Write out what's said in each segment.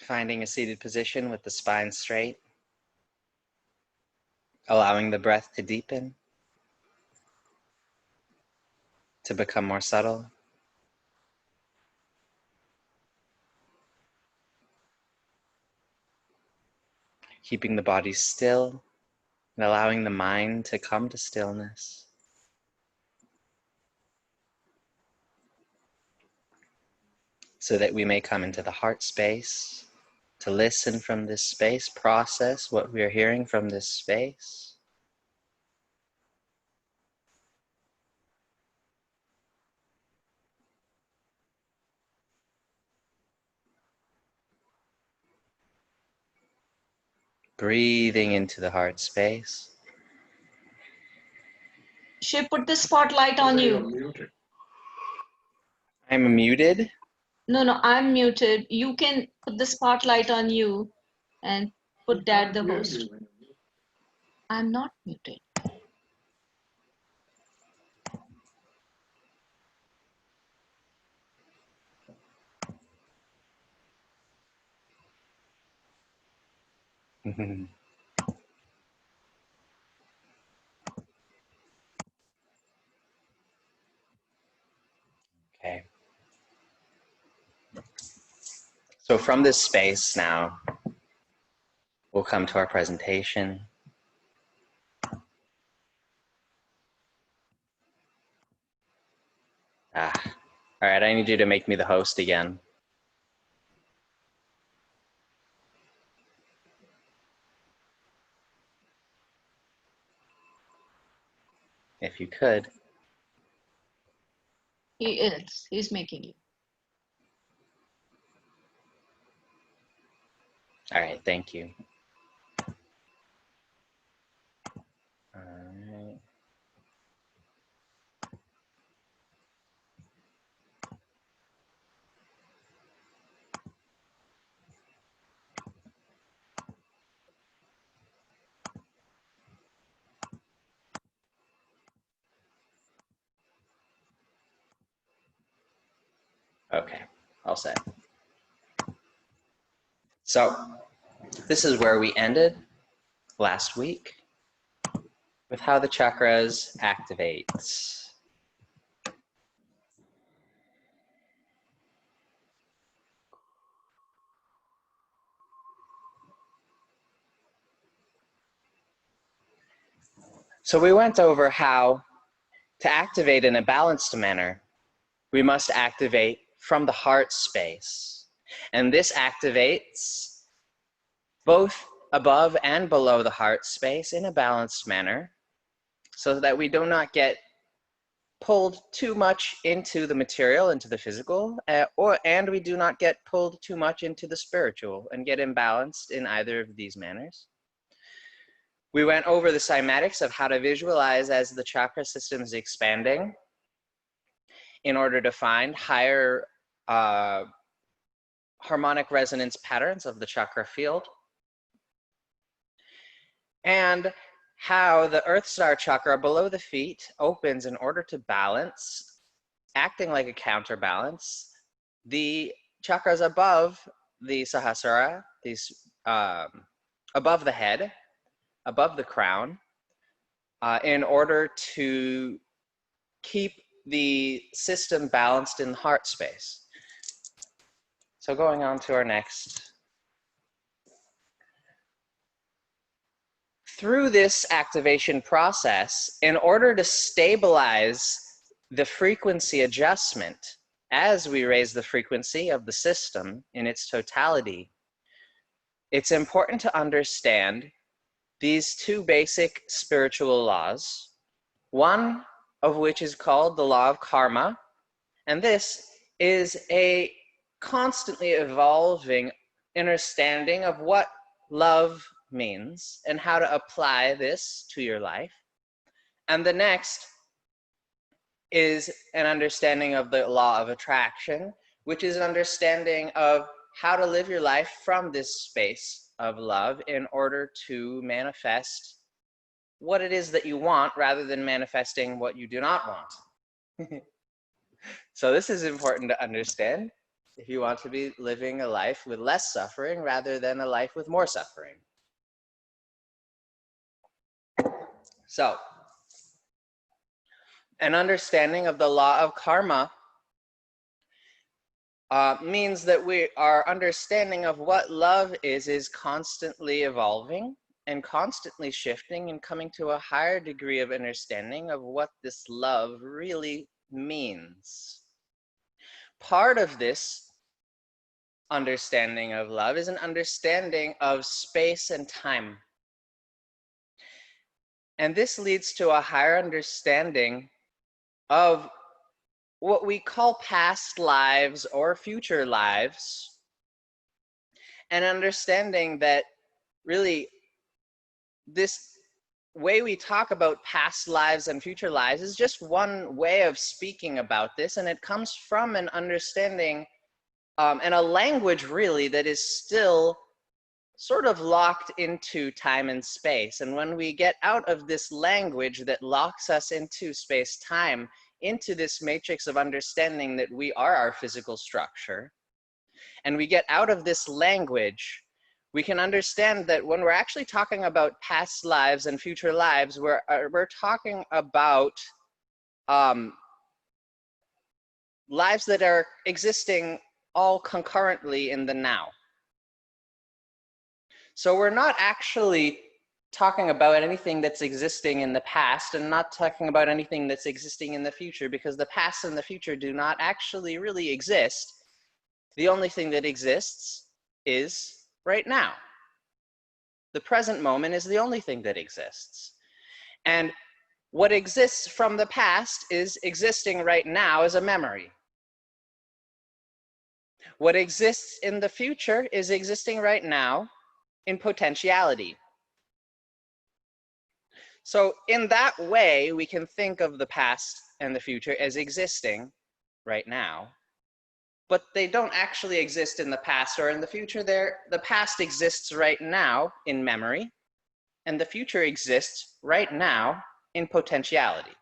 Finding a seated position with the spine straight, allowing the breath to deepen, to become more subtle. Keeping the body still and allowing the mind to come to stillness. So that we may come into the heart space, to listen from this space, process what we are hearing from this space. Breathing into the heart space. Shiv, put the spotlight on you. I'm muted. No, I'm muted. You can put the spotlight on you and put that the host. I'm not muted. Okay. So from this space now, we'll come to our presentation. All right, I need you to make me the host again. If you could. He is. He's making you. All right, thank you. All right. Okay, all set. So this is where we ended last week with how the chakras activate. So we went over how to activate in a balanced manner, we must activate from the heart space. And this activates both above and below the heart space in a balanced manner so that we do not get pulled too much into the material, into the physical, and we do not get pulled too much into the spiritual and get imbalanced in either of these manners. We went over the cymatics of how to visualize as the chakra system is expanding in order to find higher harmonic resonance patterns of the chakra field, and how the Earth Star chakra below the feet opens in order to balance, acting like a counterbalance, the chakras above the Sahasrara, these above the head, above the crown, in order to keep the system balanced in the heart space. So going on to our next. Through this activation process, in order to stabilize the frequency adjustment as we raise the frequency of the system in its totality, it's important to understand these two basic spiritual laws, one of which is called the law of karma, and this is a constantly evolving understanding of what love means and how to apply this to your life. And the next is an understanding of the law of attraction, which is an understanding of how to live your life from this space of love in order to manifest what it is that you want rather than manifesting what you do not want. So this is important to understand. if you want to be living a life with less suffering rather than a life with more suffering. So, an understanding of the law of karma means that our understanding of what love is constantly evolving and constantly shifting and coming to a higher degree of understanding of what this love really means. Part of this understanding of love is an understanding of space and time. And this leads to a higher understanding of what we call past lives or future lives, and understanding that really this way we talk about past lives and future lives is just one way of speaking about this, and it comes from an understanding and a language really that is still sort of locked into time and space. And when we get out of this language that locks us into space-time, into this matrix of understanding that we are our physical structure, and we get out of this language, we can understand that when we're actually talking about past lives and future lives, we're talking about lives that are existing all concurrently in the now. So we're not actually talking about anything that's existing in the past and not talking about anything that's existing in the future, because the past and the future do not actually really exist. The only thing that exists is right now. The present moment is the only thing that exists. And what exists from the past is existing right now as a memory. What exists in the future is existing right now in potentiality. So in that way, we can think of the past and the future as existing right now, but they don't actually exist in the past or in the future. The past exists right now in memory, and the future exists right now in potentiality.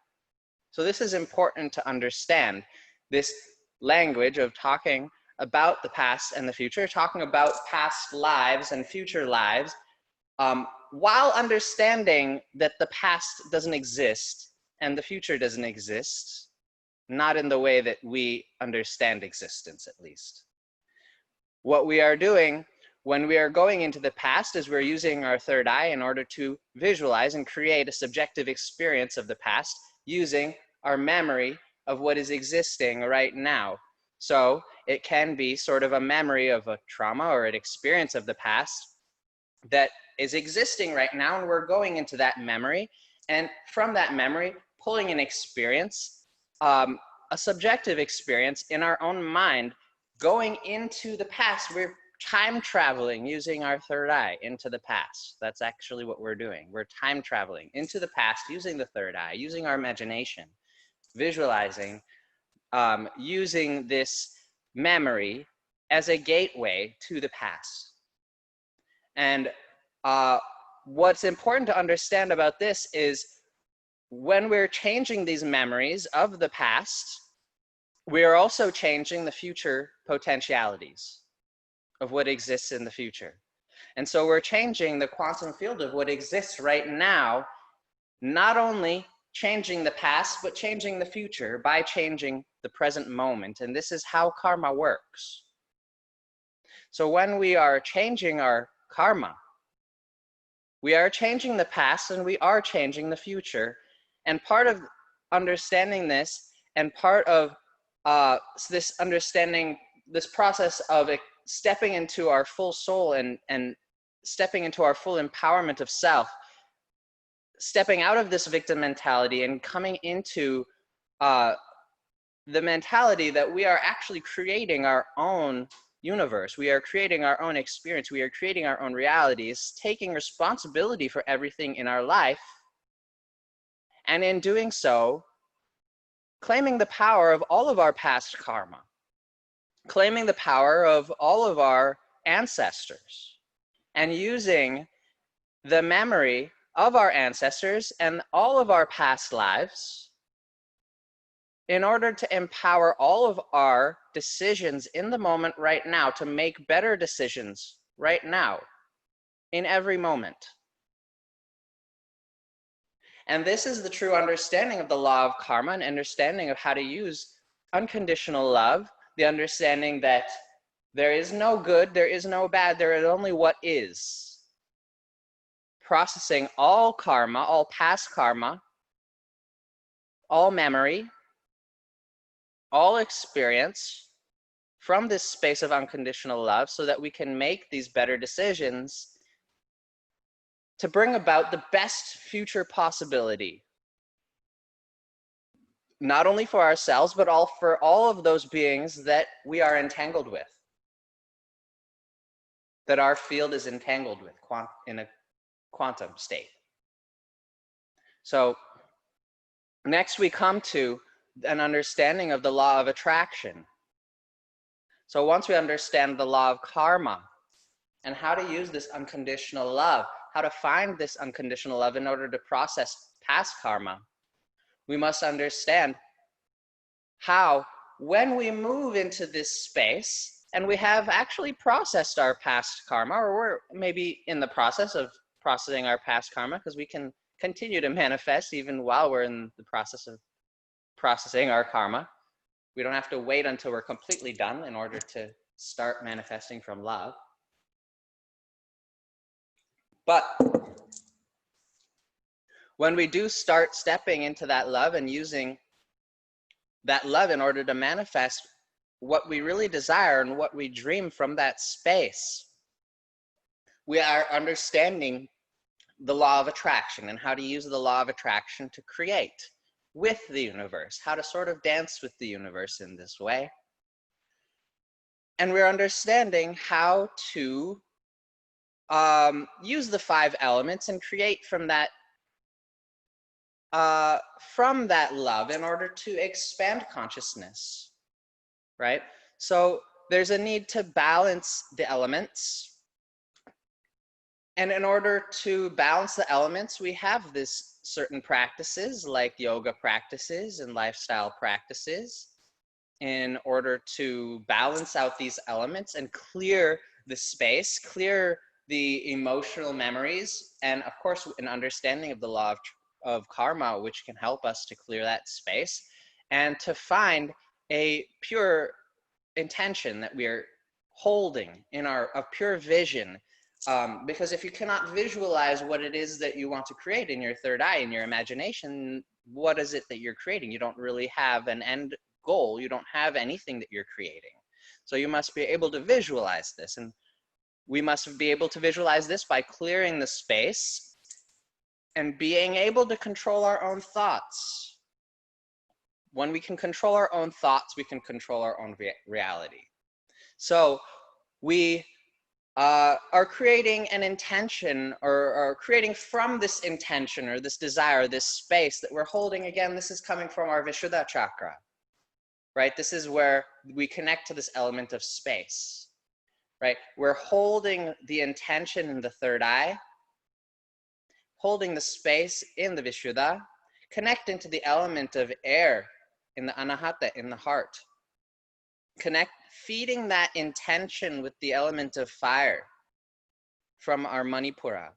So this is important to understand, this language of talking about the past and the future, talking about past lives and future lives, while understanding that the past doesn't exist and the future doesn't exist, not in the way that we understand existence, at least. What we are doing when we are going into the past is we're using our third eye in order to visualize and create a subjective experience of the past using our memory of what is existing right now. So it can be sort of a memory of a trauma or an experience of the past that is existing right now, and we're going into that memory, and from that memory pulling an experience, a subjective experience in our own mind, going into the past. We're time traveling using our third eye into the past. That's actually what we're doing. We're time traveling into the past using the third eye, using our imagination, visualizing, using this memory as a gateway to the past. And what's important to understand about this is when we're changing these memories of the past, we are also changing the future potentialities of what exists in the future. And so we're changing the quantum field of what exists right now, not only changing the past, but changing the future by changing the present moment. And this is how karma works. So when we are changing our karma, we are changing the past and we are changing the future. And part of understanding this, and part of this understanding, this process of stepping into our full soul and stepping into our full empowerment of self, stepping out of this victim mentality and coming into the mentality that we are actually creating our own universe. We are creating our own experience. We are creating our own realities, taking responsibility for everything in our life. And in doing so, claiming the power of all of our past karma, claiming the power of all of our ancestors, and using the memory of our ancestors and all of our past lives in order to empower all of our decisions in the moment right now to make better decisions right now, in every moment. And this is the true understanding of the law of karma, and understanding of how to use unconditional love, the understanding that there is no good, there is no bad, there is only what is. Processing all karma, all past karma, all memory, all experience from this space of unconditional love, so that we can make these better decisions to bring about the best future possibility, not only for ourselves, but for all of those beings that we are entangled with, that our field is entangled with in a quantum state. So next we come to an understanding of the law of attraction. So once we understand the law of karma and how to use this unconditional love, how to find this unconditional love in order to process past karma, we must understand how, when we move into this space and we have actually processed our past karma, or we're maybe in the process of processing our past karma, because we can continue to manifest even while we're in the process of processing our karma. We don't have to wait until we're completely done in order to start manifesting from love. But when we do start stepping into that love and using that love in order to manifest what we really desire and what we dream from that space, we are understanding the law of attraction and how to use the law of attraction to create with the universe, how to sort of dance with the universe in this way. And we're understanding how to use the 5 elements and create from that love in order to expand consciousness, right? So there's a need to balance the elements. And in order to balance the elements, we have this certain practices like yoga practices and lifestyle practices in order to balance out these elements and clear the space, clear the emotional memories, and of course, an understanding of the law of karma, which can help us to clear that space and to find a pure intention that we are holding in a pure vision. Because if you cannot visualize what it is that you want to create in your third eye, in your imagination, what is it that you're creating? You don't really have an end goal. You don't have anything that you're creating. So you must be able to visualize this. And we must be able to visualize this by clearing the space and being able to control our own thoughts. When we can control our own thoughts, we can control our own reality. So we are creating an intention, or creating from this intention or this desire, this space that we're holding. Again, this is coming from our Vishuddha chakra, right? This is where we connect to this element of space, right? We're holding the intention in the third eye, holding the space in the Vishuddha, connecting to the element of air in the Anahata, in the heart. Feeding that intention with the element of fire from our Manipura.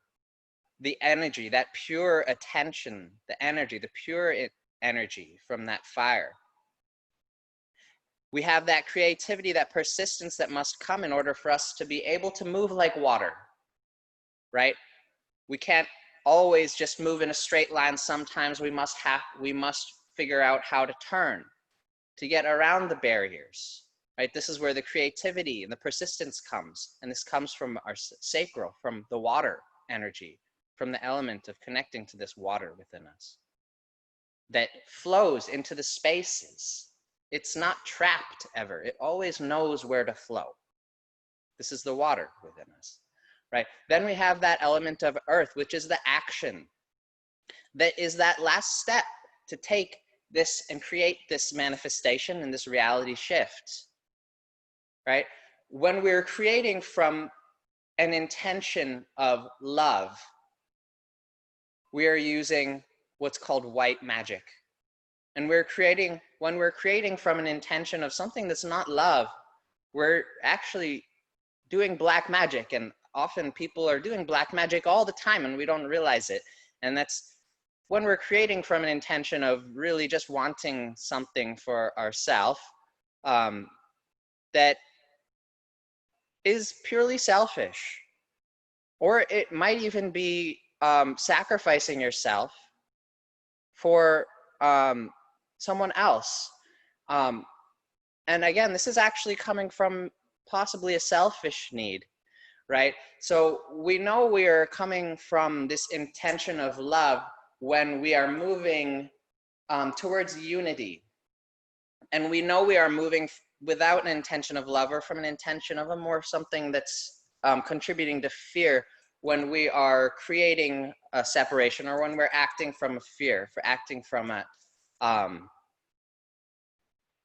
The energy, that pure attention, the energy, the pure energy from that fire. We have that creativity, that persistence that must come in order for us to be able to move like water, right? We can't always just move in a straight line. Sometimes we must figure out how to turn, to get around the barriers, right? This is where the creativity and the persistence comes. And this comes from our sacral, from the water energy, from the element of connecting to this water within us that flows into the spaces. It's not trapped ever. It always knows where to flow. This is the water within us, right? Then we have that element of earth, which is the action. That is that last step to take this and create this manifestation and this reality shift, right? When we're creating from an intention of love, we are using what's called white magic. And when we're creating from an intention of something that's not love, we're actually doing black magic. And often people are doing black magic all the time and we don't realize it. And that's when we're creating from an intention of really just wanting something for ourselves that is purely selfish. Or it might even be sacrificing yourself for someone else. And again, this is actually coming from possibly a selfish need, right? So we know we are coming from this intention of love when we are moving towards unity. And we know we are moving without an intention of love or from an intention of a more something that's contributing to fear when we are creating a separation or when we're acting from a fear, for acting from a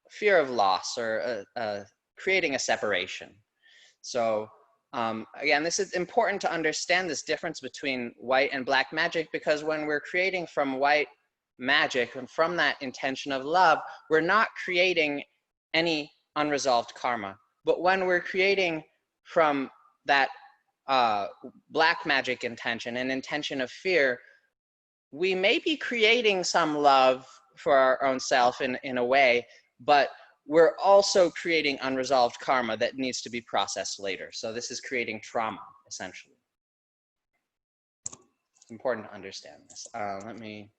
fear of loss or creating a separation. So again, this is important to understand this difference between white and black magic, because when we're creating from white magic and from that intention of love, we're not creating any unresolved karma. But when we're creating from that black magic intention, an intention of fear, we may be creating some love for our own self in a way, but we're also creating unresolved karma that needs to be processed later. So this is creating trauma, essentially. It's important to understand this. Okay.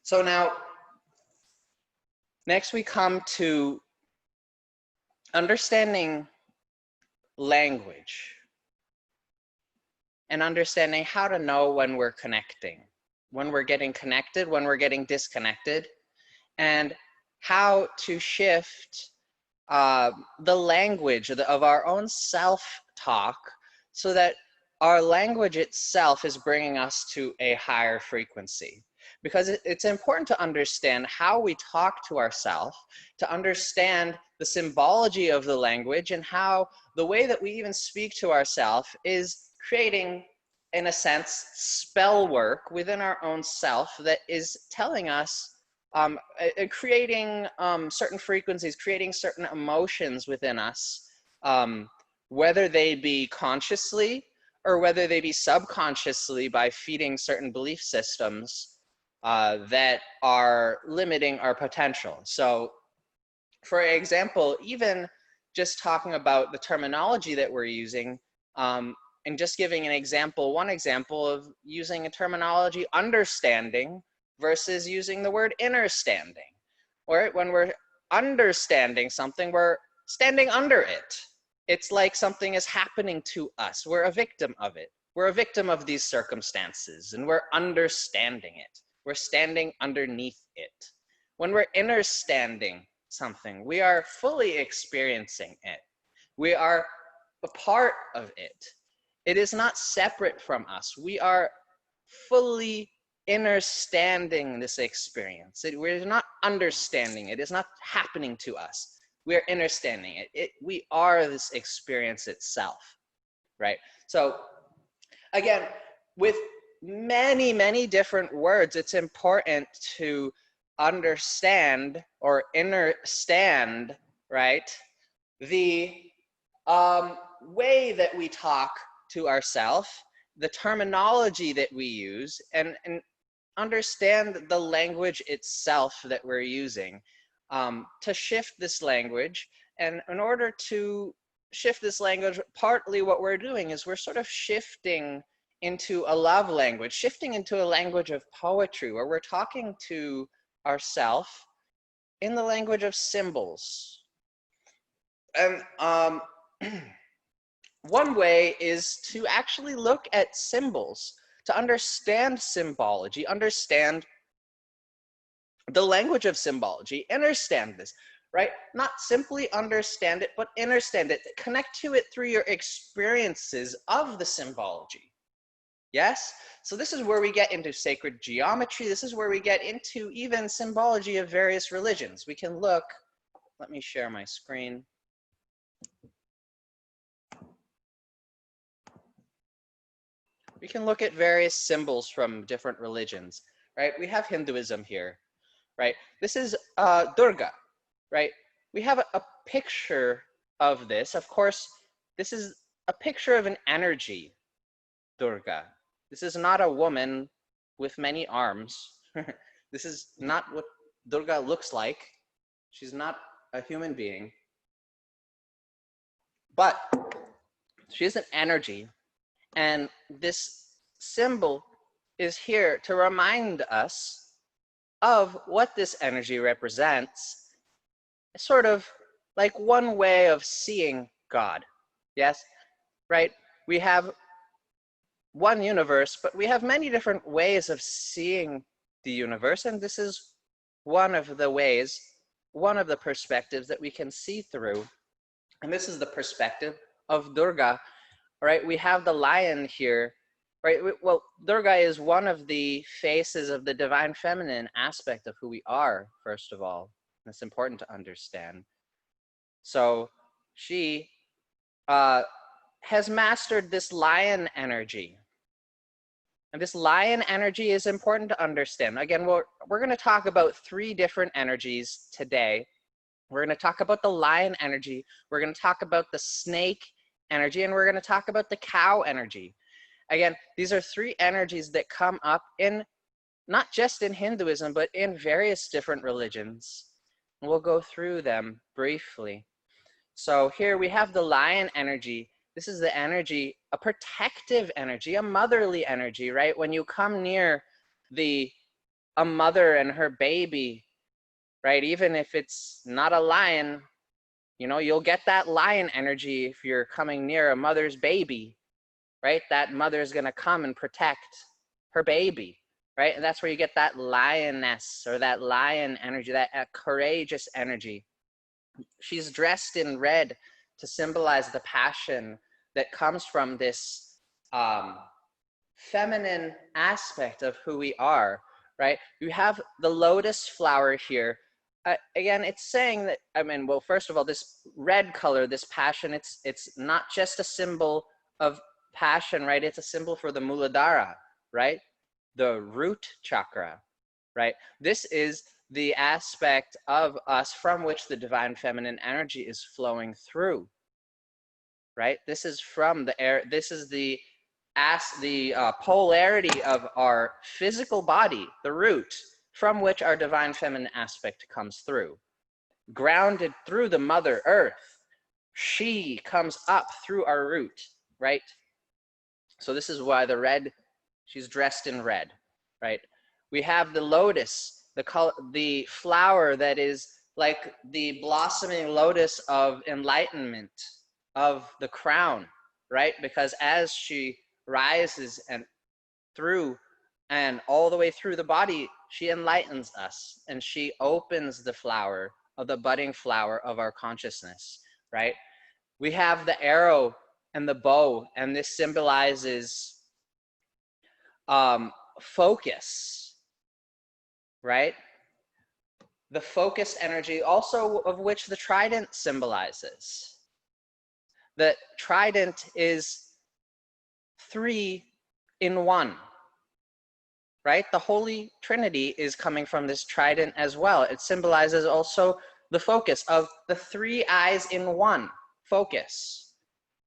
So now, next we come to understanding language and understanding how to know when we're connecting, when we're getting connected, when we're getting disconnected, and how to shift the language of our own self-talk so that our language itself is bringing us to a higher frequency. Because it's important to understand how we talk to ourselves, to understand the symbology of the language, and how the way that we even speak to ourselves is creating, in a sense, spell work within our own self that is telling us, creating certain frequencies, creating certain emotions within us, whether they be consciously or whether they be subconsciously by feeding certain belief systems that are limiting our potential. So, for example, even just talking about the terminology that we're using, and just giving an example, one example of using a terminology understanding versus using the word understanding. Or when we're understanding something, we're standing under it. It's like something is happening to us. We're a victim of it. We're a victim of these circumstances, and we're understanding it. We're standing underneath it. When we're understanding something, we are fully experiencing it. We are a part of it. It is not separate from us. We are fully understanding this experience. We're not understanding it. It's not happening to us. We are understanding it. We are this experience itself, right? So again, with many, many different words, it's important to understand or understand, right, the way that we talk to ourselves, the terminology that we use, and understand the language itself that we're using to shift this language. And in order to shift this language, partly what we're doing is we're sort of shifting into a love language, shifting into a language of poetry, where we're talking to ourselves in the language of symbols. And one way is to actually look at symbols, to understand symbology, understand the language of symbology, understand this, right? Not simply understand it, but understand it, connect to it through your experiences of the symbology. Yes? So this is where we get into sacred geometry. This is where we get into even symbology of various religions. We can look, let me share my screen. We can look at various symbols from different religions, right? We have Hinduism here, right? This is Durga, right? We have a picture of this. Of course, this is a picture of an energy, Durga. This is not a woman with many arms. This is not what Durga looks like. She's not a human being. But she is an energy. And this symbol is here to remind us of what this energy represents. Sort of like one way of seeing God. Yes, right? We have one universe, but we have many different ways of seeing the universe, and this is one of the ways, one of the perspectives that we can see through. And this is the perspective of Durga, right? We have the lion here, right? Well, Durga is one of the faces of the divine feminine aspect of who we are, first of all. It's important to understand. So she has mastered this lion energy. And this lion energy is important to understand. Again, we're going to talk about 3 different energies today. We're going to talk about the lion energy. We're going to talk about the snake energy, and we're going to talk about the cow energy. Again, these are 3 energies that come up in, not just in Hinduism, but in various different religions. And we'll go through them briefly. So here we have the lion energy. This is the energy, a protective energy, a motherly energy, right? When you come near a mother and her baby, right? Even if it's not a lion, you know, you'll get that lion energy if you're coming near a mother's baby, right? That mother's gonna come and protect her baby, right? And that's where you get that lioness or that lion energy, that courageous energy. She's dressed in red to symbolize the passion that comes from this feminine aspect of who we are, right? You have the lotus flower here. Again, it's saying that, I mean, well, first of all, this red color, this passion, it's not just a symbol of passion, right? It's a symbol for the Muladhara, right? The root chakra, right? This is the aspect of us from which the divine feminine energy is flowing through, right? This is from the air. This is the polarity of our physical body, the root, from which our divine feminine aspect comes through. Grounded through the Mother Earth, she comes up through our root, right? So this is why the red, she's dressed in red, right? We have the lotus, the flower that is like the blossoming lotus of enlightenment, of the crown, right? Because as she rises and through and all the way through the body, she enlightens us and she opens the flower of the budding flower of our consciousness, right? We have the arrow and the bow, and this symbolizes focus, right? The focused energy, also of which the trident symbolizes. The trident is 3 in 1, right? The Holy Trinity is coming from this trident as well. It symbolizes also the focus of the 3 eyes in 1 focus,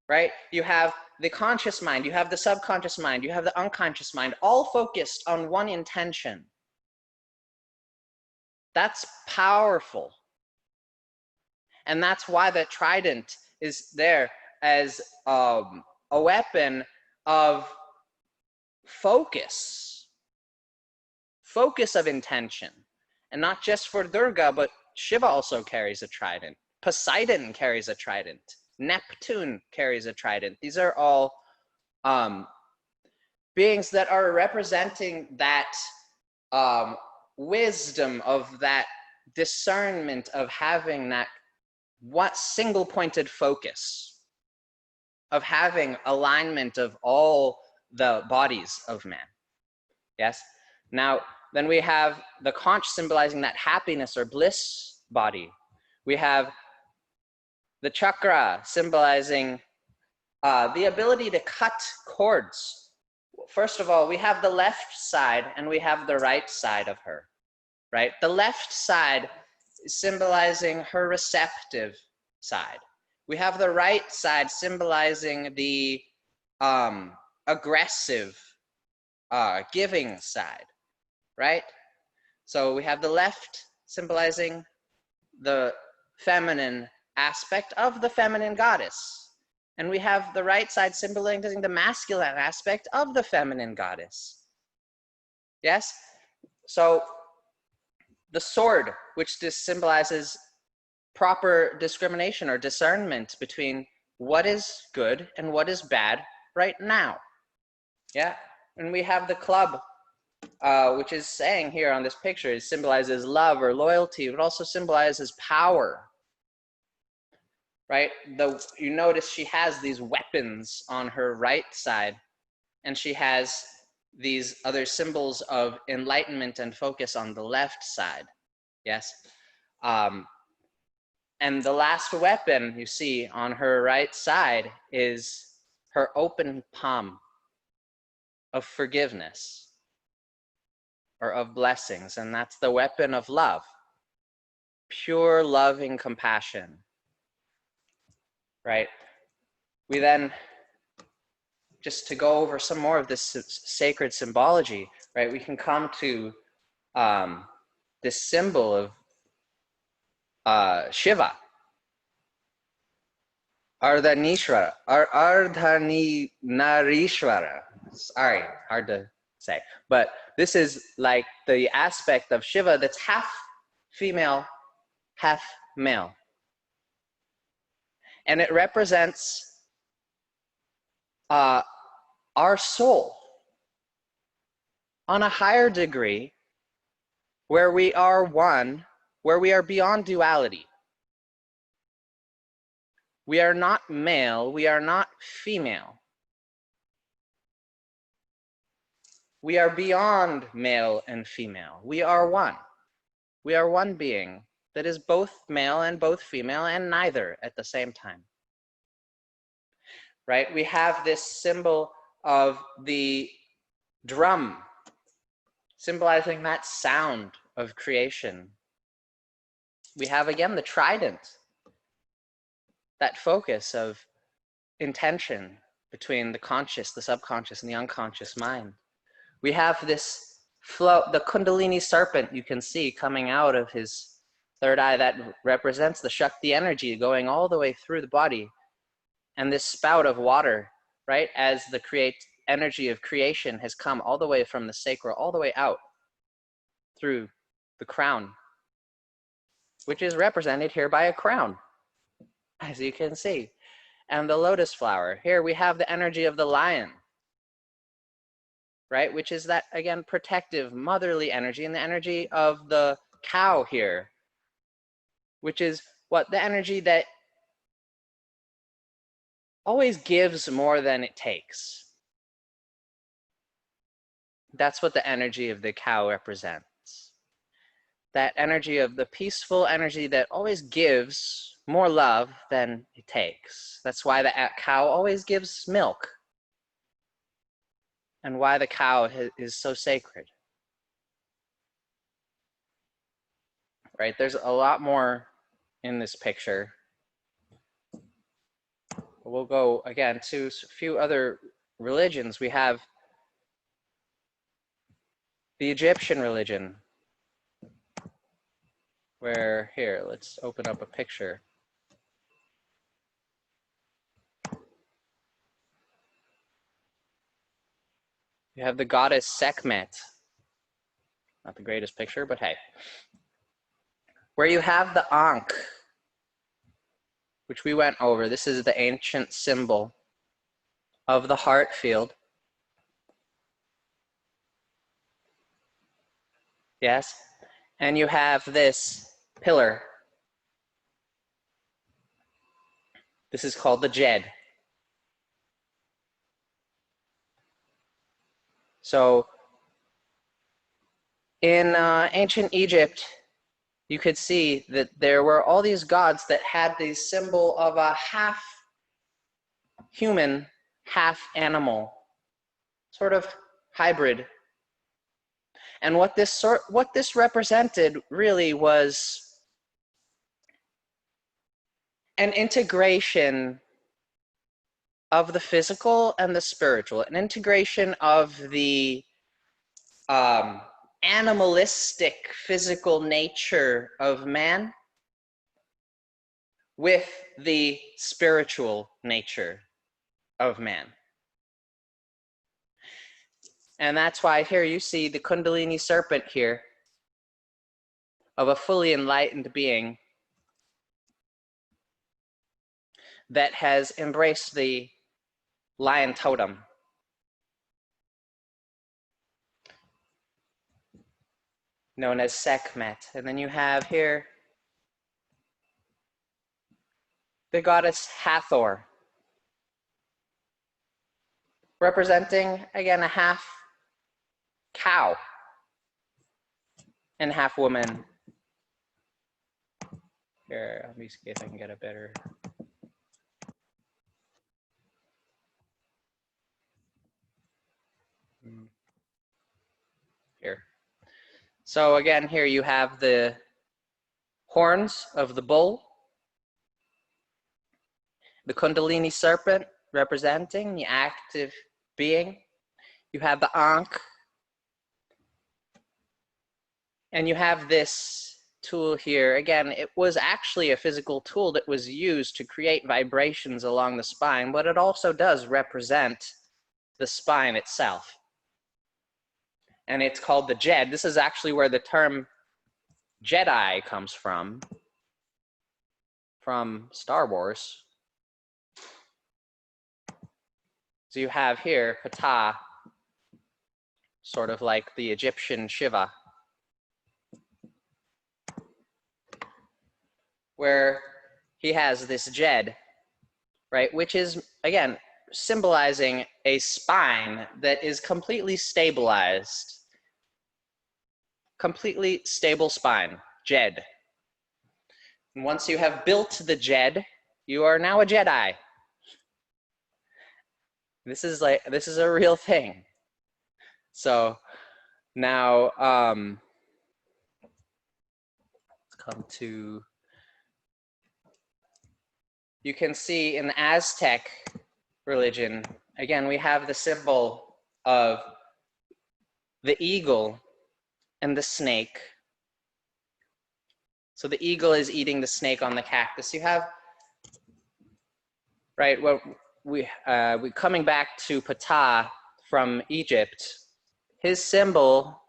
right? You have the conscious mind, you have the subconscious mind, you have the unconscious mind, all focused on one intention. That's powerful. And that's why the trident is there as a weapon of focus of intention. And not just for Durga, but Shiva also carries a trident. Poseidon carries a trident. Neptune carries a trident. These are all beings that are representing that wisdom, of that discernment, of having that single pointed focus, of having alignment of all the bodies of man. Yes. Now, then we have the conch symbolizing that happiness or bliss body. We have the chakra symbolizing the ability to cut cords first of all, we have the left side and we have the right side of her, right? The left side is symbolizing her receptive side. We have the right side symbolizing the aggressive, giving side, right? So we have the left symbolizing the feminine aspect of the feminine goddess. And we have the right side symbolizing the masculine aspect of the feminine goddess. Yes? So the sword, which symbolizes proper discrimination or discernment between what is good and what is bad right now. Yeah? And we have the club, which is saying here on this picture, it symbolizes love or loyalty. It also symbolizes power. Right? You notice she has these weapons on her right side, and she has these other symbols of enlightenment and focus on the left side. Yes? And the last weapon you see on her right side is her open palm of forgiveness or of blessings, and that's the weapon of love. Pure loving compassion. Right? We then, just to go over some more of this sacred symbology, right, we can come to this symbol of Shiva, Ardhanishvara. Sorry, hard to say. But this is like the aspect of Shiva that's half female, half male. And it represents our soul on a higher degree, where we are one, where we are beyond duality. We are not male, we are not female. We are beyond male and female. We are one. We are one being that is both male and both female and neither at the same time. Right? We have this symbol of the drum, symbolizing that sound of creation. We have again the trident, that focus of intention between the conscious, the subconscious, and the unconscious mind. We have this flow, the Kundalini serpent you can see coming out of his third eye that represents the Shakti energy going all the way through the body. And this spout of water, right, as the energy of creation has come all the way from the sacral, all the way out through the crown, which is represented here by a crown, as you can see. And the lotus flower. Here we have the energy of the lion, right, which is that, again, protective, motherly energy, and the energy of the cow here, which is what? The energy that always gives more than it takes. That's what the energy of the cow represents. That energy of the peaceful energy that always gives more love than it takes. That's why the cow always gives milk, and why the cow is so sacred. Right? There's a lot more in this picture. We'll go again to a few other religions. We have the Egyptian religion, where, here, let's open up a picture. You have the goddess Sekhmet. Not the greatest picture, but hey. Where you have the Ankh, which we went over. This is the ancient symbol of the heart field. Yes? And you have this pillar. This is called the Jed. So in ancient Egypt, you could see that there were all these gods that had the symbol of a half human, half animal, sort of hybrid. And what this represented really was an integration of the physical and the spiritual, an integration of the animalistic physical nature of man with the spiritual nature of man. And that's why here you see the Kundalini serpent here of a fully enlightened being that has embraced the lion totem. Known as Sekhmet. And then you have here the goddess Hathor, representing, again, a half cow and half woman. Here, let me see if I can get a better. Here. So again, here you have the horns of the bull, the Kundalini serpent representing the active being. You have the Ankh, and you have this tool here. Again, it was actually a physical tool that was used to create vibrations along the spine, but it also does represent the spine itself. And it's called the Jed. This is actually where the term Jedi comes from Star Wars. So you have here Ptah, sort of like the Egyptian Shiva, where he has this Jed, right, which is, again, symbolizing a spine that is completely stabilized, completely stable spine, Jed. And once you have built the Jed, you are now a Jedi. This is a real thing. So now let's come to, you can see in the Aztec religion, again, we have the symbol of the eagle and the snake. So the eagle is eating the snake on the cactus. You have, right, well, we coming back to Ptah from Egypt, his symbol,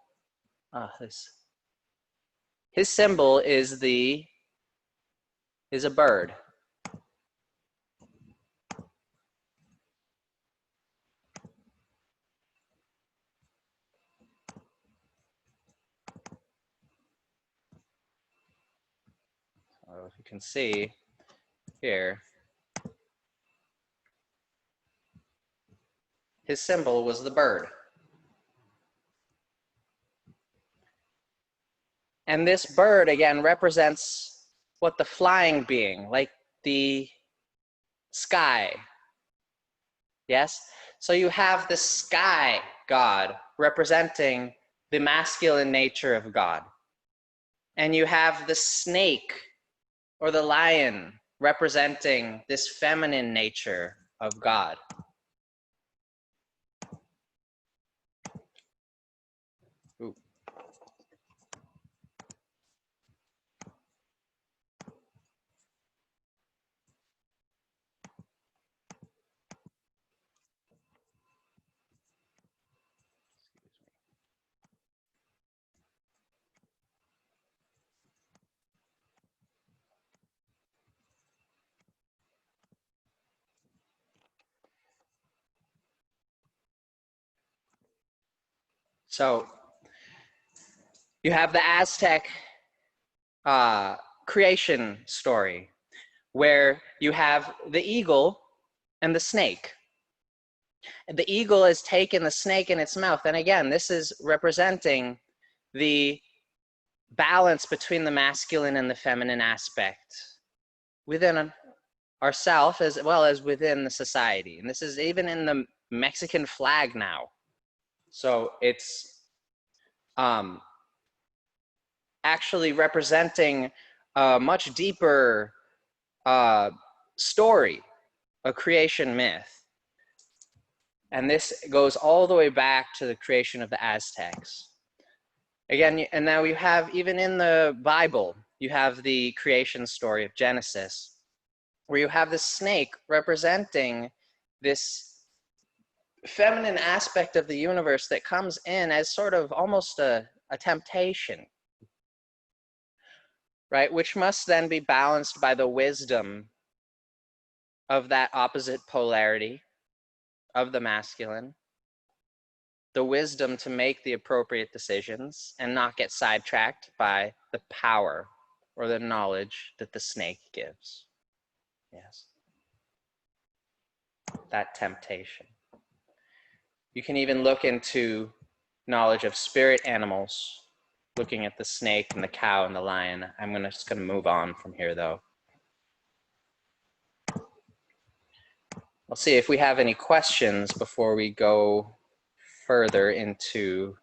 his symbol is a bird. So if you can see here, his symbol was the bird. And this bird, again, represents what the flying being, like the sky. Yes? So you have the sky god representing the masculine nature of God. And you have the snake or the lion representing this feminine nature of God. Ooh. So you have the Aztec creation story where you have the eagle and the snake. The eagle has taken the snake in its mouth. And again, this is representing the balance between the masculine and the feminine aspect within ourselves as well as within the society. And this is even in the Mexican flag now. So it's actually representing a much deeper story, a creation myth. And this goes all the way back to the creation of the Aztecs. Again, and now you have, even in the Bible, you have the creation story of Genesis, where you have the snake representing this feminine aspect of the universe that comes in as sort of almost a temptation, right? Which must then be balanced by the wisdom of that opposite polarity of the masculine, the wisdom to make the appropriate decisions and not get sidetracked by the power or the knowledge that the snake gives. Yes. That temptation. You can even look into knowledge of spirit animals, looking at the snake and the cow and the lion. I'm just going to move on from here, though. I'll see if we have any questions before we go further into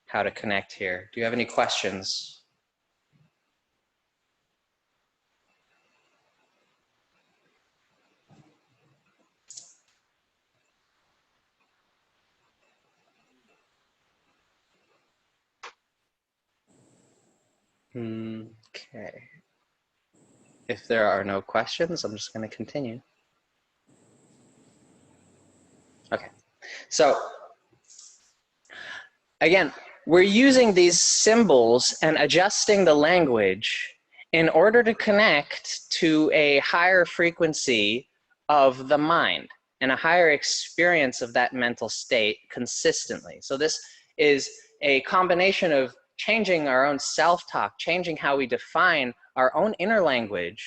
how to connect here. Do you have any questions? Okay. If there are no questions, I'm just going to continue. Okay. So, again, we're using these symbols and adjusting the language in order to connect to a higher frequency of the mind and a higher experience of that mental state consistently. So this is a combination of changing our own self-talk, changing how we define our own inner language,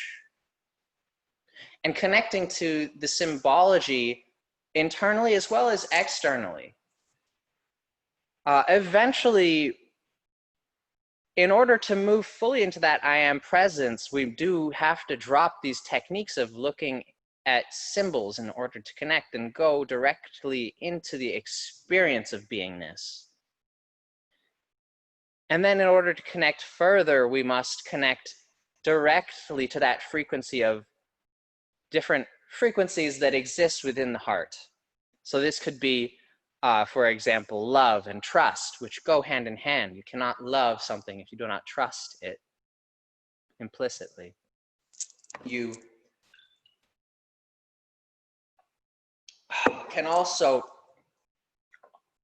and connecting to the symbology internally as well as externally. Eventually, in order to move fully into that I am presence, we do have to drop these techniques of looking at symbols in order to connect and go directly into the experience of beingness. And then in order to connect further, we must connect directly to that frequency of different frequencies that exist within the heart. So this could be, for example, love and trust, which go hand in hand. You cannot love something if you do not trust it implicitly. You can also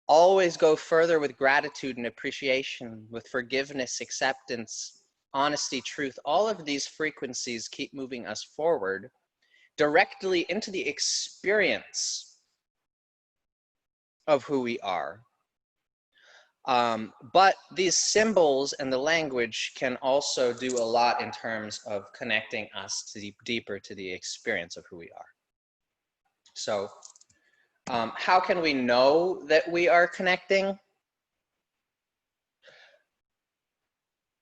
always go further with gratitude and appreciation, with forgiveness, acceptance, honesty, truth. All of these frequencies keep moving us forward directly into the experience of who we are. But these symbols and the language can also do a lot in terms of connecting us to deeper to the experience of who we are. So how can we know that we are connecting?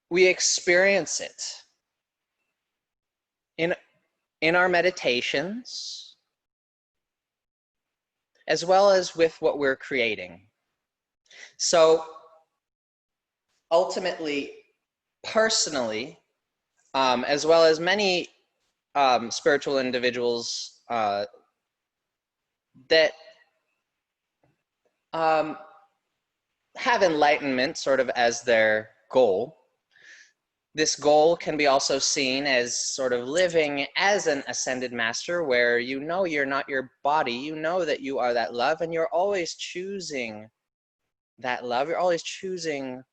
We experience it in our meditations, as well as with what we're creating. So ultimately, personally, as well as many spiritual individuals that have enlightenment sort of as their goal. This goal can be also seen as sort of living as an ascended master, where you know you're not your body, you know that you are that love, and you're always choosing that love, you're always choosing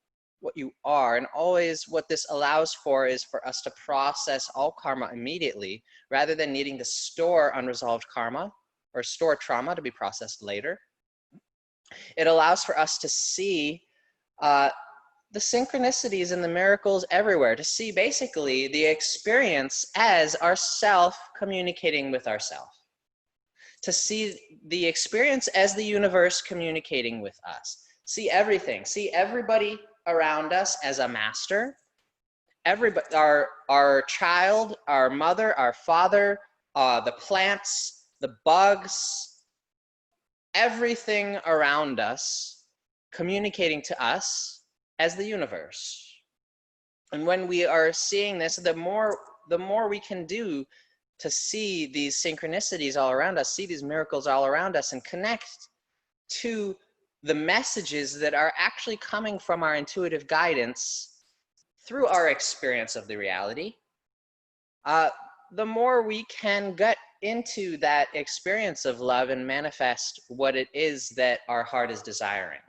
what you are, and always what this allows for is for us to process all karma immediately, rather than needing to store unresolved karma or store trauma to be processed later. It allows for us to see the synchronicities and the miracles everywhere, to see basically the experience as ourself communicating with ourself, to see the experience as the universe communicating with us, see everything, see everybody around us as a master, everybody, our child, our mother, our father, the plants, the bugs, everything around us communicating to us as the universe. And when we are seeing this, the more we can do to see these synchronicities all around us, see these miracles all around us, and connect to the messages that are actually coming from our intuitive guidance through our experience of the reality, the more we can get into that experience of love and manifest what it is that our heart is desiring.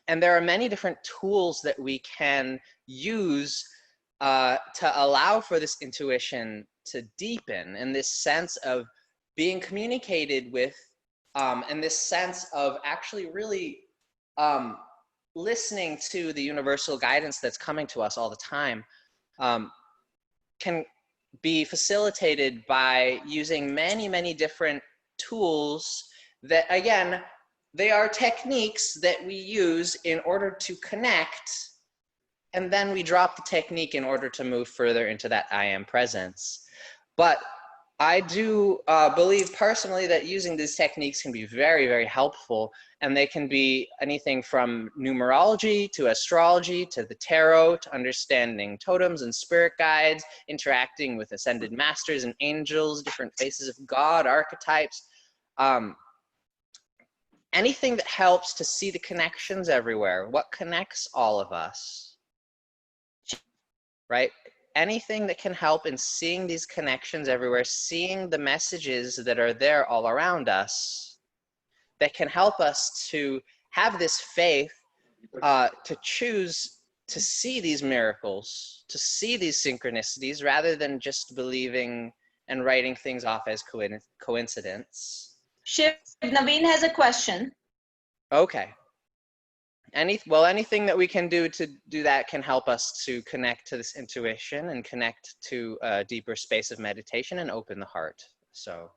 And there are many different tools that we can use to allow for this intuition to deepen, and this sense of being communicated with, and this sense of actually really listening to the universal guidance that's coming to us all the time, can be facilitated by using many, many different tools that, again, they are techniques that we use in order to connect, and then we drop the technique in order to move further into that I am presence. But I do believe personally that using these techniques can be very, very helpful, and they can be anything from numerology to astrology to the tarot to understanding totems and spirit guides, interacting with ascended masters and angels, different faces of God, archetypes. Anything that helps to see the connections everywhere, what connects all of us, right? Anything that can help in seeing these connections everywhere, seeing the messages that are there all around us, that can help us to have this faith, to choose to see these miracles, to see these synchronicities, rather than just believing and writing things off as coincidence. Shiv, Naveen has a question. Okay. Anything that we can do to do that can help us to connect to this intuition and connect to a deeper space of meditation and open the heart. So,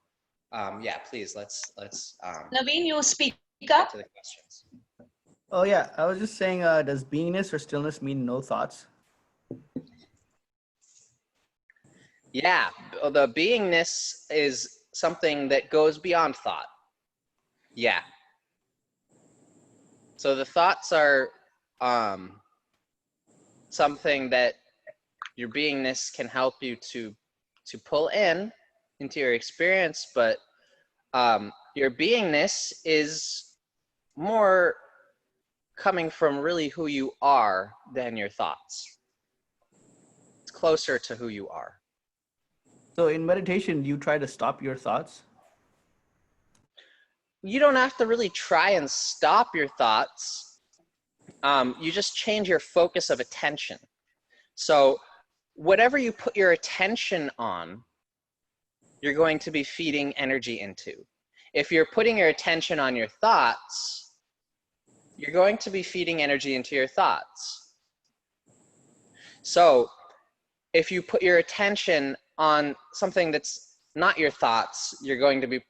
yeah, please let's Naveen, you speak get up. to the questions. Oh yeah, I was just saying, does beingness or stillness mean no thoughts? Yeah, the beingness is something that goes beyond thought. Yeah. So the thoughts are something that your beingness can help you to pull in into your experience, but your beingness is more coming from really who you are than your thoughts. It's closer to who you are. So in meditation, do you try to stop your thoughts? You don't have to really try and stop your thoughts. You just change your focus of attention. So whatever you put your attention on, you're going to be feeding energy into. If you're putting your attention on your thoughts, you're going to be feeding energy into your thoughts. So if you put your attention on something that's not your thoughts, you're going to be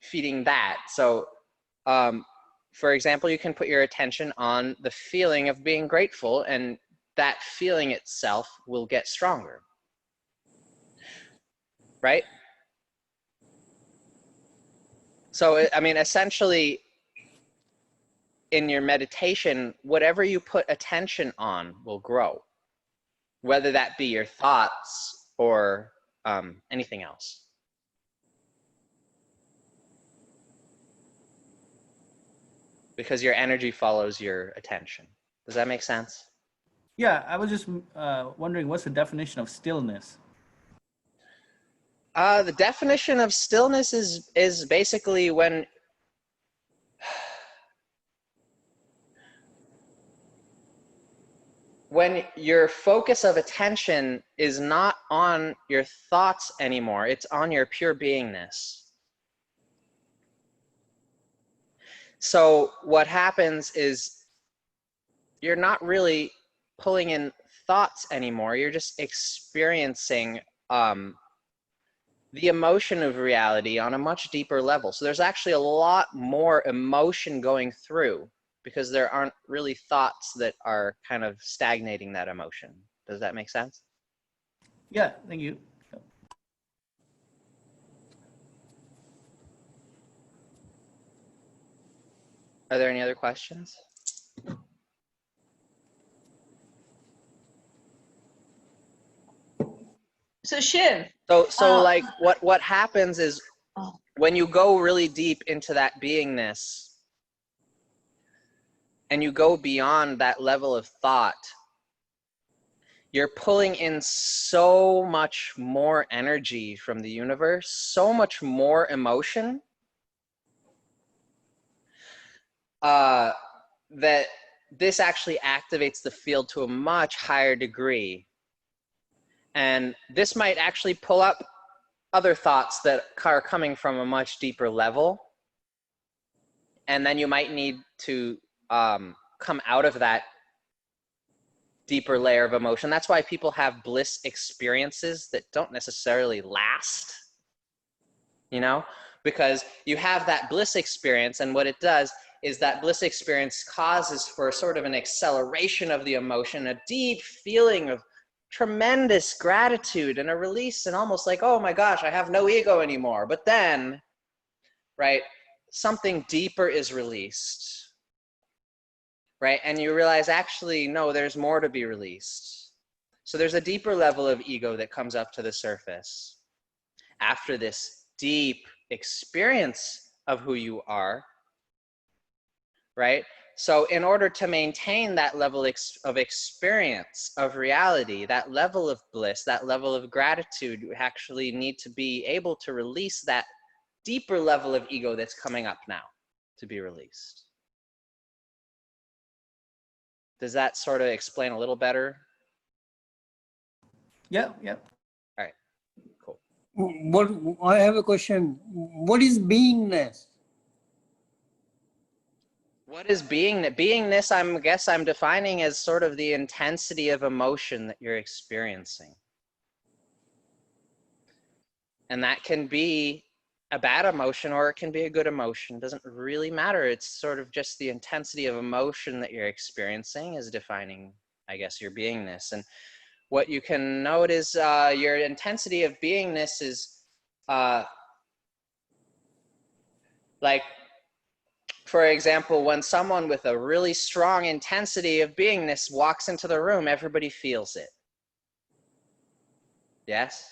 feeding that. So for example, you can put your attention on the feeling of being grateful, and that feeling itself will get stronger, right? So, I mean, essentially, in your meditation, whatever you put attention on will grow, whether that be your thoughts or anything else. Because your energy follows your attention. Does that make sense? Yeah, I was just wondering, what's the definition of stillness? The definition of stillness is basically when your focus of attention is not on your thoughts anymore, it's on your pure beingness. So what happens is you're not really pulling in thoughts anymore, you're just experiencing the emotion of reality on a much deeper level. So there's actually a lot more emotion going through, because there aren't really thoughts that are kind of stagnating that emotion. Does that make sense? Yeah, thank you. Are there any other questions? So Shiv. So like what happens is Oh. when you go really deep into that beingness and you go beyond that level of thought, you're pulling in so much more energy from the universe, so much more emotion, that this actually activates the field to a much higher degree. And this might actually pull up other thoughts that are coming from a much deeper level. And then you might need to come out of that deeper layer of emotion. That's why people have bliss experiences that don't necessarily last, you know, because you have that bliss experience, and what it does is that bliss experience causes for sort of an acceleration of the emotion, a deep feeling of tremendous gratitude and a release, and almost like, oh my gosh, I have no ego anymore. But then, right, something deeper is released, right? And you realize, actually, no, there's more to be released. So there's a deeper level of ego that comes up to the surface after this deep experience of who you are, right? So in order to maintain that level of experience of reality, that level of bliss, that level of gratitude, you actually need to be able to release that deeper level of ego that's coming up now to be released. Does that sort of explain a little better? Yeah. All right, cool. What, I have a question. What is beingness? What is beingness? I guess I'm defining as sort of the intensity of emotion that you're experiencing. And that can be a bad emotion or it can be a good emotion. It doesn't really matter. It's sort of just the intensity of emotion that you're experiencing is defining, I guess, your beingness. And what you can note is your intensity of beingness is like, for example, when someone with a really strong intensity of beingness walks into the room, everybody feels it. Yes?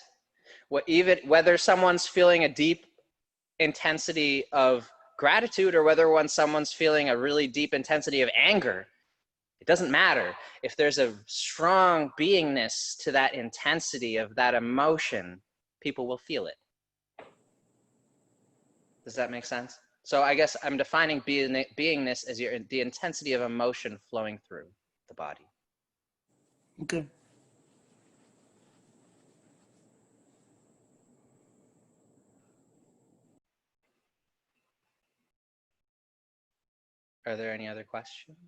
Whether someone's feeling a deep intensity of gratitude or whether when someone's feeling a really deep intensity of anger, it doesn't matter. If there's a strong beingness to that intensity of that emotion, people will feel it. Does that make sense? So I guess I'm defining beingness as the intensity of emotion flowing through the body. Okay. Are there any other questions?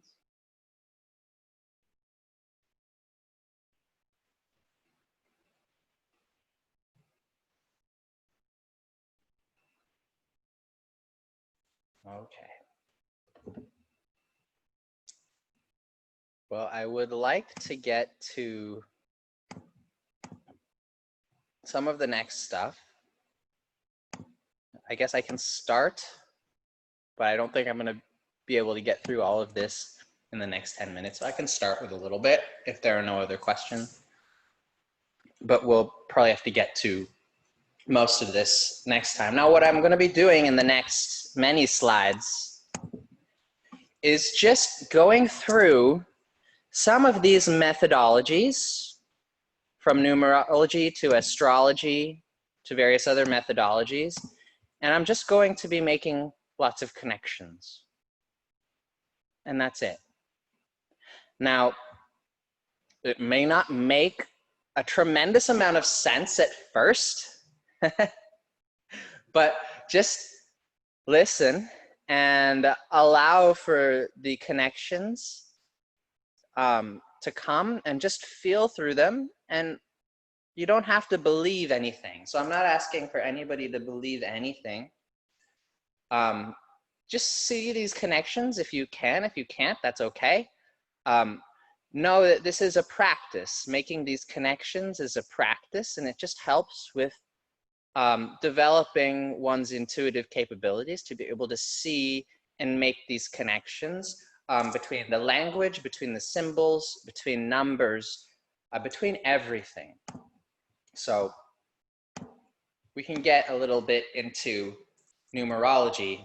Okay. Well, I would like to get to some of the next stuff. I guess I can start, but I don't think I'm going to be able to get through all of this in the next 10 minutes. So I can start with a little bit if there are no other questions. But we'll probably have to get to most of this next time. Now, what I'm going to be doing in the next many slides is just going through some of these methodologies, from numerology to astrology to various other methodologies, and I'm just going to be making lots of connections. And that's it. Now, it may not make a tremendous amount of sense at first, but just listen and allow for the connections to come and just feel through them. And you don't have to believe anything. So I'm not asking for anybody to believe anything. Just see these connections if you can. If you can't, that's okay. Know that this is a practice. Making these connections is a practice, and it just helps with developing one's intuitive capabilities to be able to see and make these connections between the language, between the symbols, between numbers, between everything. So we can get a little bit into numerology.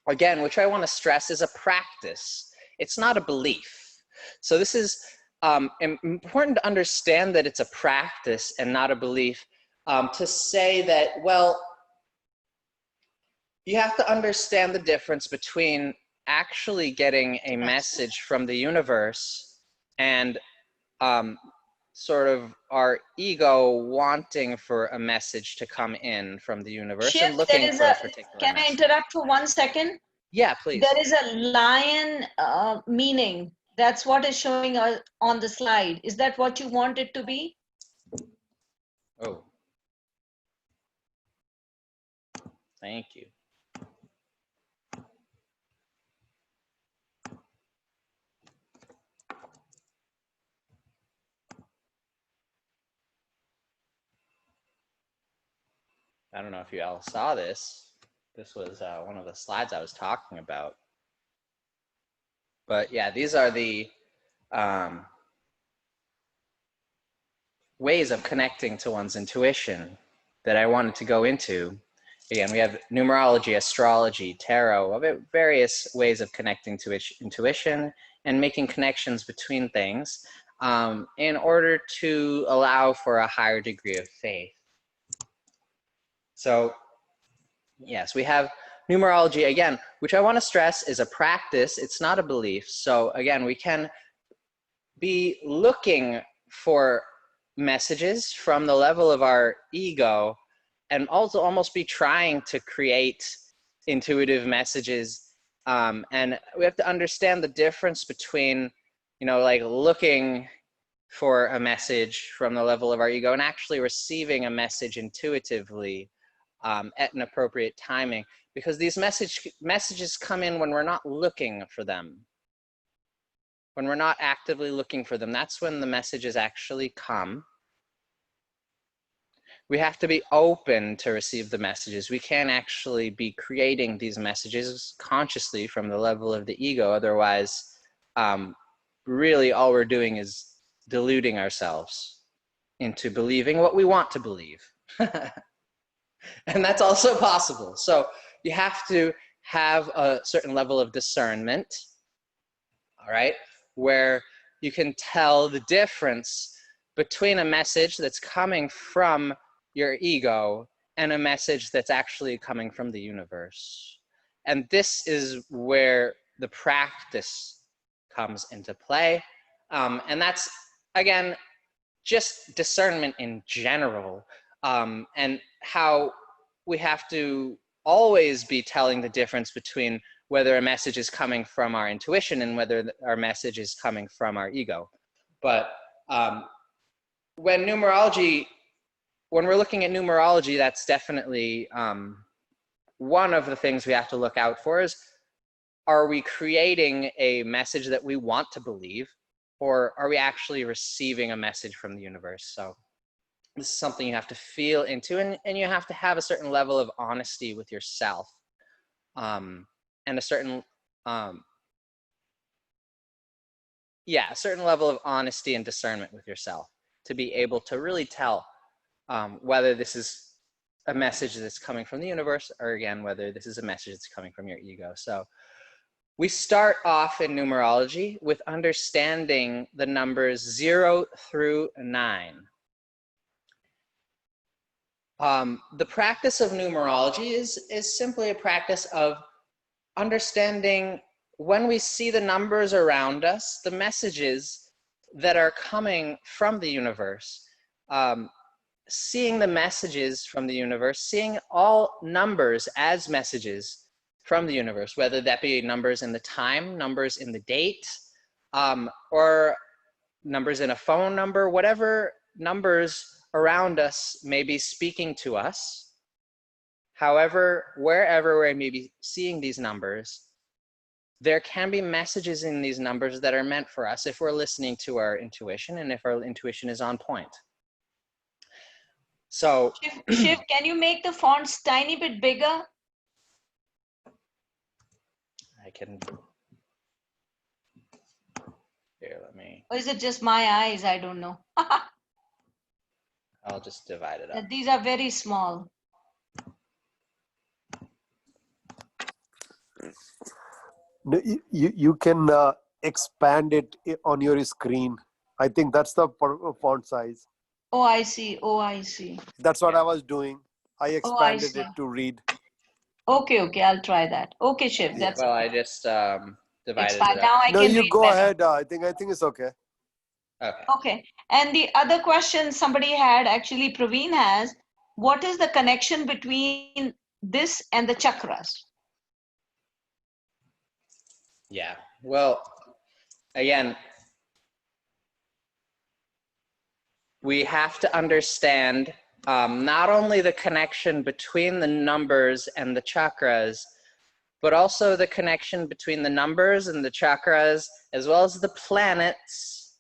Again, which I want to stress is a practice. It's not a belief. So this is important to understand that it's a practice and not a belief. To say that, well, you have to understand the difference between actually getting a message from the universe and sort of our ego wanting for a message to come in from the universe Shiv, and looking for a particular can I message. interrupt for 1 second? Yeah, please. There is a lion meaning. That's what is showing on the slide. Is that what you want it to be? Oh. Thank you. I don't know if you all saw this. This was one of the slides I was talking about. But yeah, these are the ways of connecting to one's intuition that I wanted to go into. Again, we have numerology, astrology, tarot, various ways of connecting to intuition and making connections between things in order to allow for a higher degree of faith. So yes, we have numerology, again, which I want to stress is a practice. It's not a belief. So again, we can be looking for messages from the level of our ego and also almost be trying to create intuitive messages. And we have to understand the difference between, you know, like looking for a message from the level of our ego and actually receiving a message intuitively at an appropriate timing, because these messages come in when we're not looking for them. When we're not actively looking for them, that's when the messages actually come. We have to be open to receive the messages. We can't actually be creating these messages consciously from the level of the ego. Otherwise, really all we're doing is deluding ourselves into believing what we want to believe. And that's also possible. So you have to have a certain level of discernment, all right, where you can tell the difference between a message that's coming from your ego and a message that's actually coming from the universe. And this is where the practice comes into play. And that's, again, just discernment in general, and how we have to always be telling the difference between whether a message is coming from our intuition and whether our message is coming from our ego. But when we're looking at numerology, that's definitely one of the things we have to look out for is, are we creating a message that we want to believe, or are we actually receiving a message from the universe? So this is something you have to feel into, and you have to have a certain level of honesty with yourself, and a certain, a certain level of honesty and discernment with yourself to be able to really tell whether this is a message that's coming from the universe, or again, whether this is a message that's coming from your ego. So we start off in numerology with understanding the numbers 0 through 9. The practice of numerology is simply a practice of understanding when we see the numbers around us, the messages that are coming from the universe, seeing the messages from the universe, seeing all numbers as messages from the universe, whether that be numbers in the time, numbers in the date, or numbers in a phone number, whatever numbers around us may be speaking to us. However, wherever we may be seeing these numbers, there can be messages in these numbers that are meant for us if we're listening to our intuition and if our intuition is on point. So, Shiv, can you make the fonts tiny bit bigger? I can, here, let me, Or is it just my eyes? I don't know. I'll just divide it up. These are very small. No, you can expand it on your screen. I think that's the font size. Oh, I see. Oh, I see. That's what I was doing. I Oh, I expanded see. it to read. Okay, okay. I'll try that. Okay, Shiv. Yeah. That's Well, I just divided expand. it up. Now I No, can you read go better. ahead. I think it's okay. Okay. Okay. And the other question somebody had, actually Praveen has, what is the connection between this and the chakras? Yeah. Well, again, we have to understand not only the connection between the numbers and the chakras, but also the connection between the numbers and the chakras, as well as the planets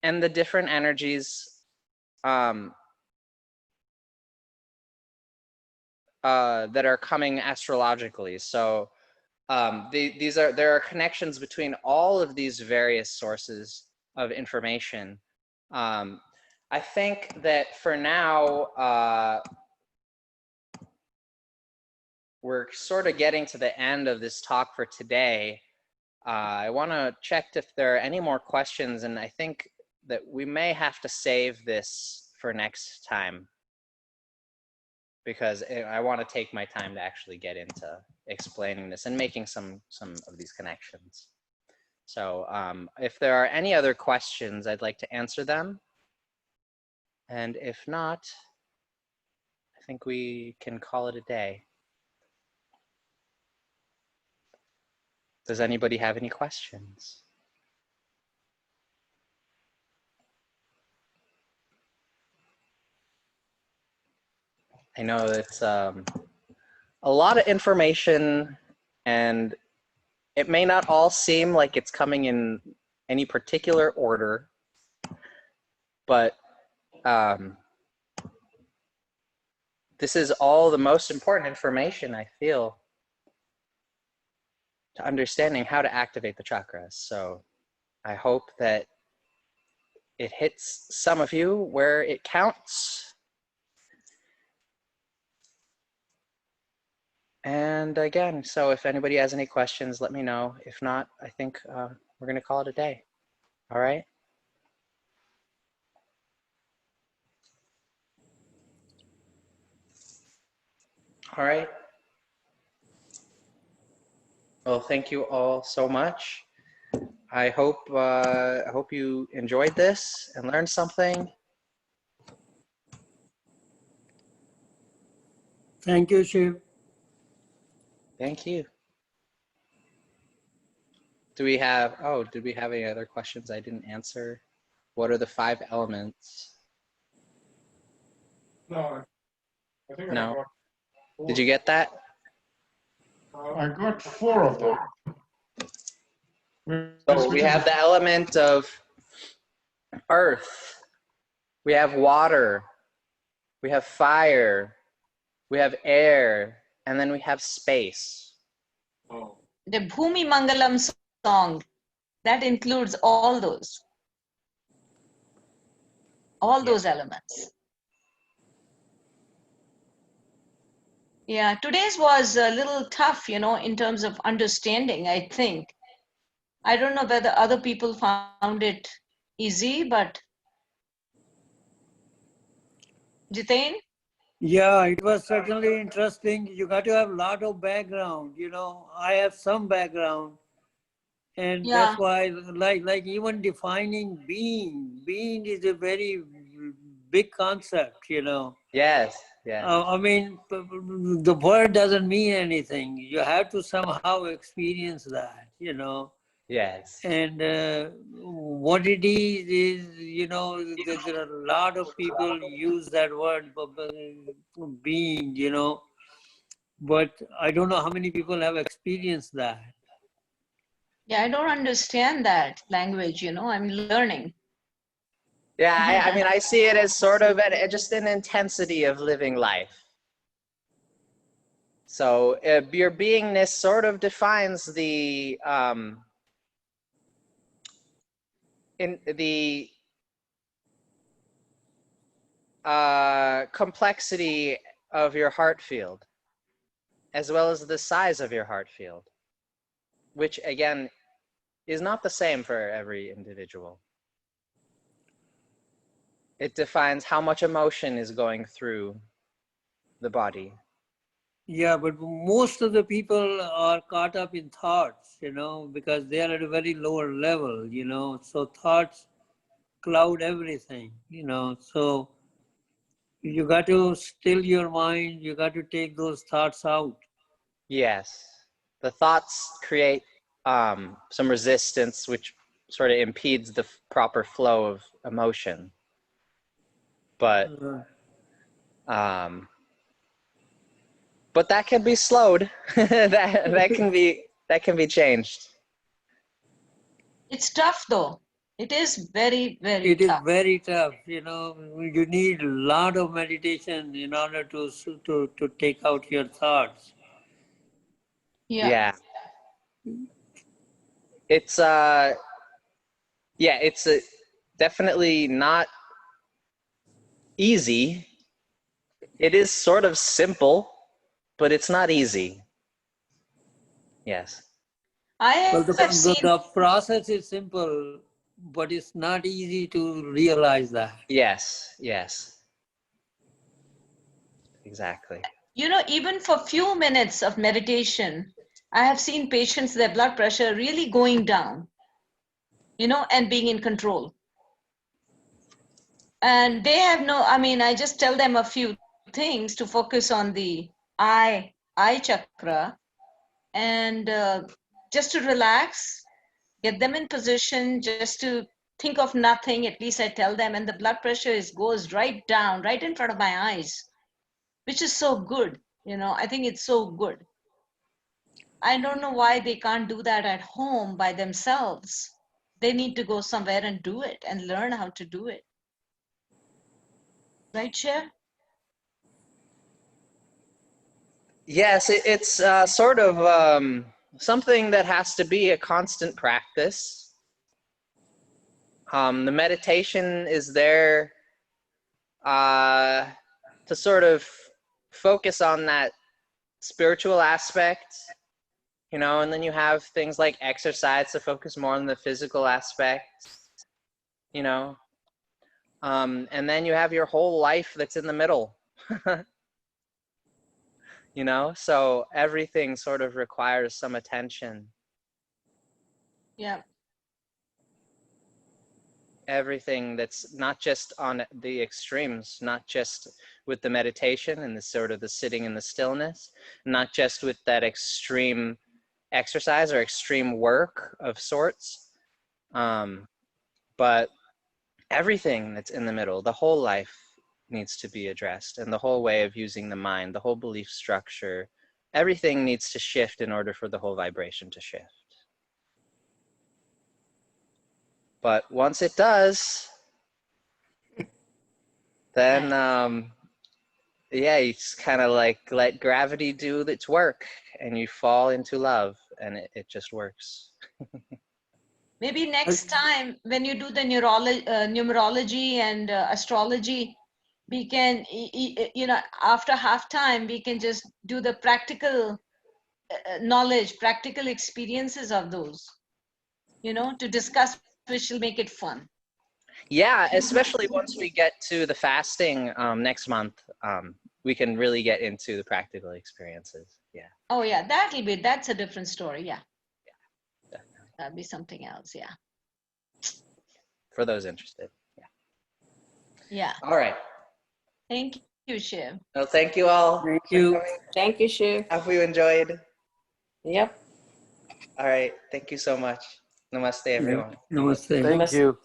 and the different energies that are coming astrologically. So there are connections between all of these various sources of information. I think that for now, we're sort of getting to the end of this talk for today. I want to check if there are any more questions, and I think that we may have to save this for next time, because I want to take my time to actually get into explaining this and making some of these connections. So if there are any other questions, I'd like to answer them. And if not, I think we can call it a day. Does anybody have any questions? I know it's a lot of information, and it may not all seem like it's coming in any particular order, but this is all the most important information, I feel, to understanding how to activate the chakras. So I hope that it hits some of you where it counts. And again, so if anybody has any questions, let me know. If not, I think we're going to call it a day. All right? All right. Well, thank you all so much. I hope you enjoyed this and learned something. Thank you, Shiv. Thank you. Did we have any other questions I didn't answer? What are the 5 elements? No, I think No. I got 4. Did you get that? I got 4 of them. So we have the element of earth, we have water, we have fire, we have air, and then we have space. Oh. The Bhumi Mangalam song, that includes all those elements. Yeah, today's was a little tough, in terms of understanding, I think. I don't know whether other people found it easy, but Jitain? Yeah, it was certainly interesting. You got to have a lot of background. I have some background, and Yeah. that's why, like even defining being is a very big concept. Yes, yes. I mean, the word doesn't mean anything. You have to somehow experience that. Yes. And what it is, there are a lot of people use that word being, but I don't know how many people have experienced that. Yeah, I don't understand that language, I'm learning. Yeah, I mean, I see it as sort of just an intensity of living life. So your beingness sort of defines the complexity of your heart field, as well as the size of your heart field, which again is not the same for every individual. It defines how much emotion is going through the body. Yeah, but most of the people are caught up in thoughts, you know, because they are at a very lower level, you know, so thoughts cloud everything, you know, so you got to still your mind, you got to take those thoughts out. Yes, the thoughts create some resistance, which sort of impedes the proper flow of emotion. But that can be slowed. that can be changed. It's tough though. It is very, very It is tough. very tough, you know, you need a lot of meditation in order to take out your thoughts. Yeah. It's it's definitely not easy. It is sort of simple, but it's not easy. Yes. Well, have seen. the process is simple, but it's not easy to realize that. Yes, yes. Exactly. You know, even for few minutes of meditation, I have seen patients, their blood pressure really going down, you know, and being in control. And they have no, I mean, I just tell them a few things to focus on the eye chakra, and just to relax, get them in position, just to think of nothing. At least I tell them, and the blood pressure goes right down, right in front of my eyes, which is so good. You know, I think it's so good. I don't know why they can't do that at home by themselves. They need to go somewhere and do it and learn how to do it. Right, Cher? Yes, it's sort of something that has to be a constant practice. The meditation is there to sort of focus on that spiritual aspect, you know, and then you have things like exercise to focus more on the physical aspect, you know, and then you have your whole life that's in the middle. You know, so everything sort of requires some attention. Yeah. Everything that's not just on the extremes, not just with the meditation and the sort of the sitting in the stillness, not just with that extreme exercise or extreme work of sorts, but everything that's in the middle, the whole life needs to be addressed, and the whole way of using the mind, the whole belief structure, everything needs to shift in order for the whole vibration to shift. But once it does, then yeah, you just kind of like let gravity do its work, and you fall into love, and it just works. Maybe next time when you do the numerology and astrology, we can, you know, after half time, we can just do the practical knowledge, practical experiences of those, you know, to discuss, which will make it fun. Yeah, especially once we get to the fasting next month, we can really get into the practical experiences. Yeah. Oh yeah, that's a different story. Yeah. That'd be something else. Yeah. For those interested. Yeah. Yeah. All right. Thank you, Shiv. Well, thank you all. Thank you. Thank you, Shiv. Hope you enjoyed. Yep. All right. Thank you so much. Namaste, everyone. Namaste. Thank you.